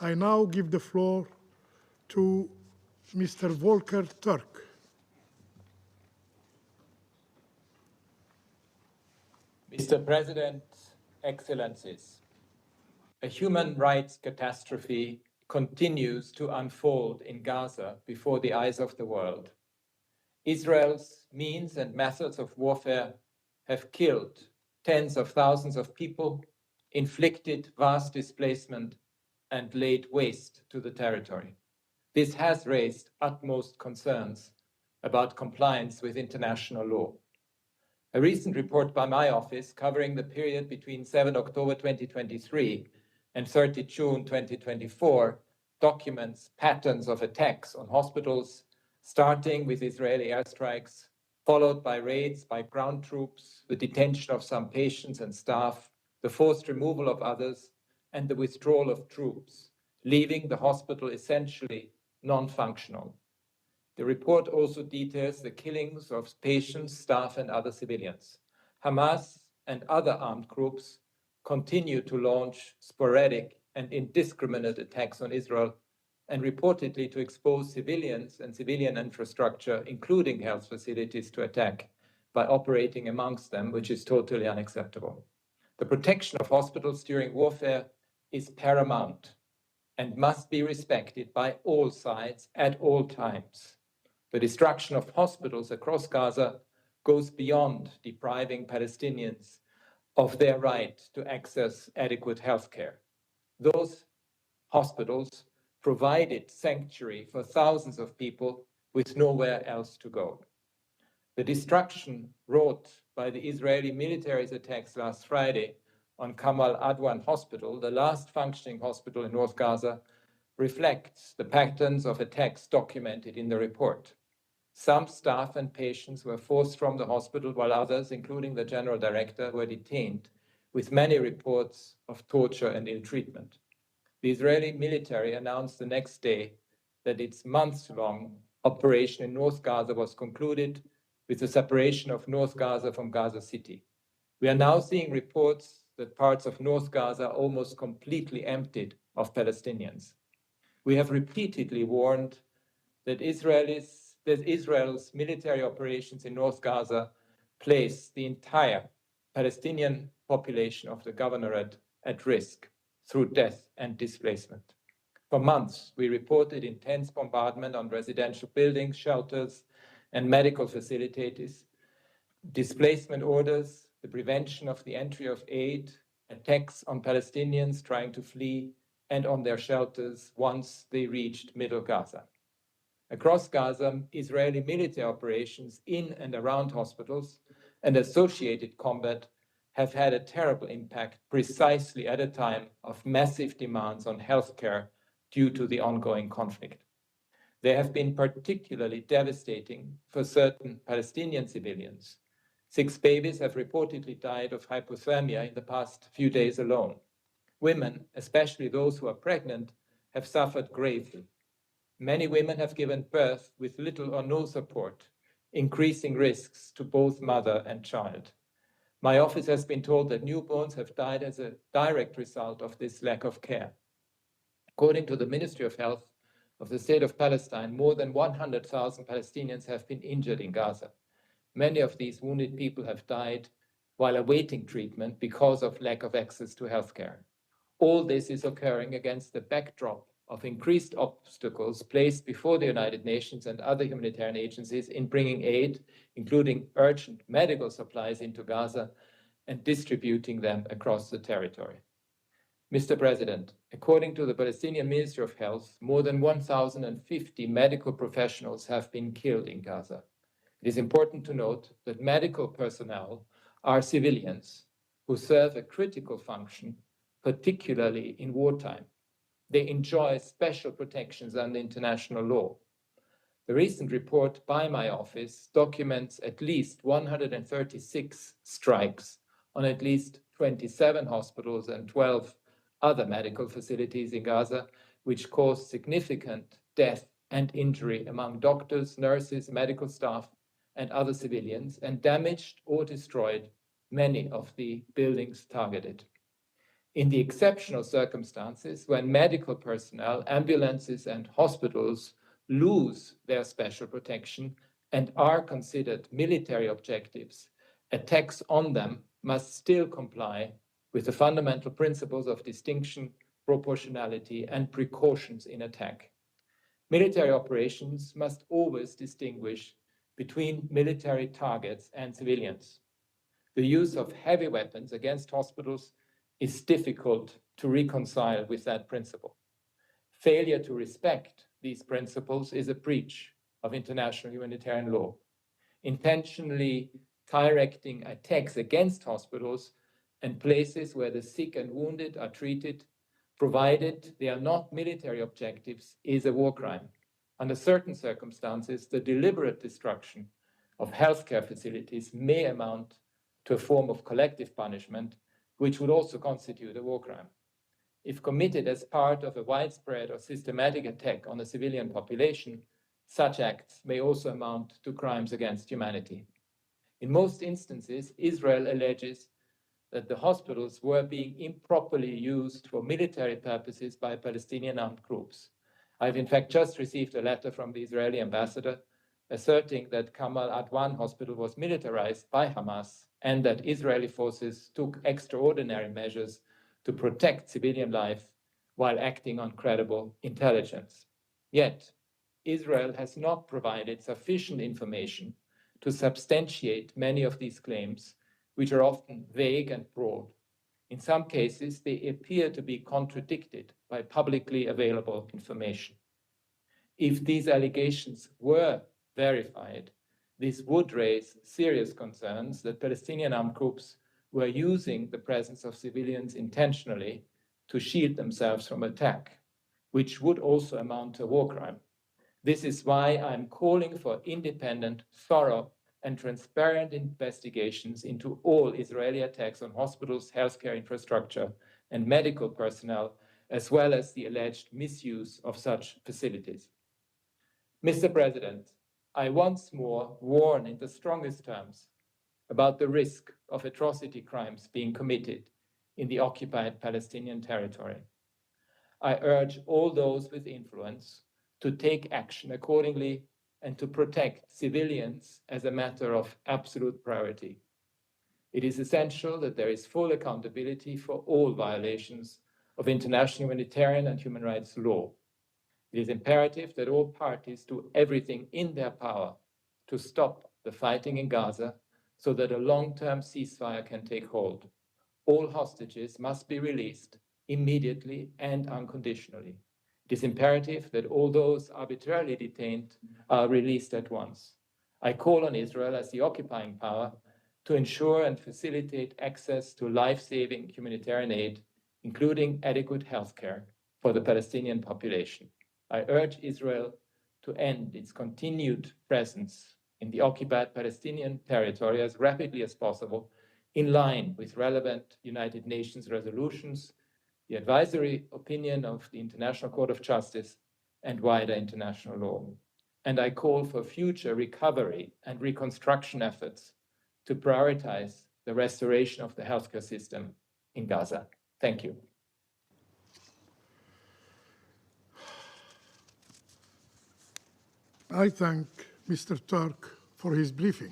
I now give the floor to Mr. Volker Türk. Mr. President, Excellencies, a human rights catastrophe continues to unfold in Gaza before the eyes of the world. Israel's means and methods of warfare have killed tens of thousands of people, inflicted vast displacement, and laid waste to the territory. This has raised utmost concerns about compliance with international law. A recent report by my office covering the period between 7 October 2023 and 30 June 2024 documents patterns of attacks on hospitals, starting with Israeli airstrikes, followed by raids by ground troops, the detention of some patients and staff, the forced removal of others, and the withdrawal of troops, leaving the hospital essentially non-functional. The report also details the killings of patients, staff, and other civilians. Hamas and other armed groups continue to launch sporadic and indiscriminate attacks on Israel and reportedly to expose civilians and civilian infrastructure, including health facilities, to attack by operating amongst them, which is totally unacceptable. The protection of hospitals during warfare is paramount and must be respected by all sides at all times. The destruction of hospitals across Gaza goes beyond depriving Palestinians of their right to access adequate health care. Those hospitals provided sanctuary for thousands of people with nowhere else to go. The destruction wrought by the Israeli military's attacks last Friday on Kamal Adwan Hospital, the last functioning hospital in North Gaza, reflects the patterns of attacks documented in the report. Some staff and patients were forced from the hospital, while others, including the general director, were detained, with many reports of torture and ill treatment. The Israeli military announced the next day that its months-long operation in North Gaza was concluded with the separation of North Gaza from Gaza City. We are now seeing reports that parts of North Gaza are almost completely emptied of Palestinians. We have repeatedly warned that Israel's military operations in North Gaza place the entire Palestinian population of the governorate at risk through death and displacement. For months, we reported intense bombardment on residential buildings, shelters, and medical facilities, displacement orders, the prevention of the entry of aid, attacks on Palestinians trying to flee, and on their shelters once they reached Middle Gaza. Across Gaza, Israeli military operations in and around hospitals and associated combat have had a terrible impact precisely at a time of massive demands on healthcare due to the ongoing conflict. They have been particularly devastating for certain Palestinian civilians. 6 babies have reportedly died of hypothermia in the past few days alone. Women, especially those who are pregnant, have suffered gravely. Many women have given birth with little or no support, increasing risks to both mother and child. My office has been told that newborns have died as a direct result of this lack of care. According to the Ministry of Health of the State of Palestine, more than 100,000 Palestinians have been injured in Gaza. Many of these wounded people have died while awaiting treatment because of lack of access to healthcare. All this is occurring against the backdrop of increased obstacles placed before the United Nations and other humanitarian agencies in bringing aid, including urgent medical supplies, into Gaza and distributing them across the territory. Mr. President, according to the Palestinian Ministry of Health, more than 1,050 medical professionals have been killed in Gaza. It is important to note that medical personnel are civilians who serve a critical function, particularly in wartime. They enjoy special protections under international law. The recent report by my office documents at least 136 strikes on at least 27 hospitals and 12 other medical facilities in Gaza, which caused significant death and injury among doctors, nurses, medical staff, and other civilians, and damaged or destroyed many of the buildings targeted. In the exceptional circumstances when medical personnel, ambulances, and hospitals lose their special protection and are considered military objectives, attacks on them must still comply with the fundamental principles of distinction, proportionality, and precautions in attack. Military operations must always distinguish between military targets and civilians. The use of heavy weapons against hospitals is difficult to reconcile with that principle. Failure to respect these principles is a breach of international humanitarian law. Intentionally directing attacks against hospitals and places where the sick and wounded are treated, provided they are not military objectives, is a war crime. Under certain circumstances, the deliberate destruction of healthcare facilities may amount to a form of collective punishment, which would also constitute a war crime. If committed as part of a widespread or systematic attack on a civilian population, such acts may also amount to crimes against humanity. In most instances, Israel alleges that the hospitals were being improperly used for military purposes by Palestinian armed groups. I've in fact just received a letter from the Israeli ambassador asserting that Kamal Adwan hospital was militarized by Hamas and that Israeli forces took extraordinary measures to protect civilian life while acting on credible intelligence. Yet, Israel has not provided sufficient information to substantiate many of these claims, which are often vague and broad. In some cases, they appear to be contradicted by publicly available information. If these allegations were verified, this would raise serious concerns that Palestinian armed groups were using the presence of civilians intentionally to shield themselves from attack, which would also amount to a war crime. This is why I'm calling for independent, thorough, and transparent investigations into all Israeli attacks on hospitals, healthcare infrastructure, and medical personnel, as well as the alleged misuse of such facilities. Mr. President, I once more warn in the strongest terms about the risk of atrocity crimes being committed in the occupied Palestinian territory. I urge all those with influence to take action accordingly and to protect civilians as a matter of absolute priority. It is essential that there is full accountability for all violations of international humanitarian and human rights law. It is imperative that all parties do everything in their power to stop the fighting in Gaza so that a long-term ceasefire can take hold. All hostages must be released immediately and unconditionally. It is imperative that all those arbitrarily detained are released at once. I call on Israel as the occupying power to ensure and facilitate access to life-saving humanitarian aid, including adequate health care for the Palestinian population. I urge Israel to end its continued presence in the occupied Palestinian territory as rapidly as possible, in line with relevant United Nations resolutions, the advisory opinion of the International Court of Justice, and wider international law. And I call for future recovery and reconstruction efforts to prioritize the restoration of the healthcare system in Gaza. Thank you. I thank Mr. Turk for his briefing.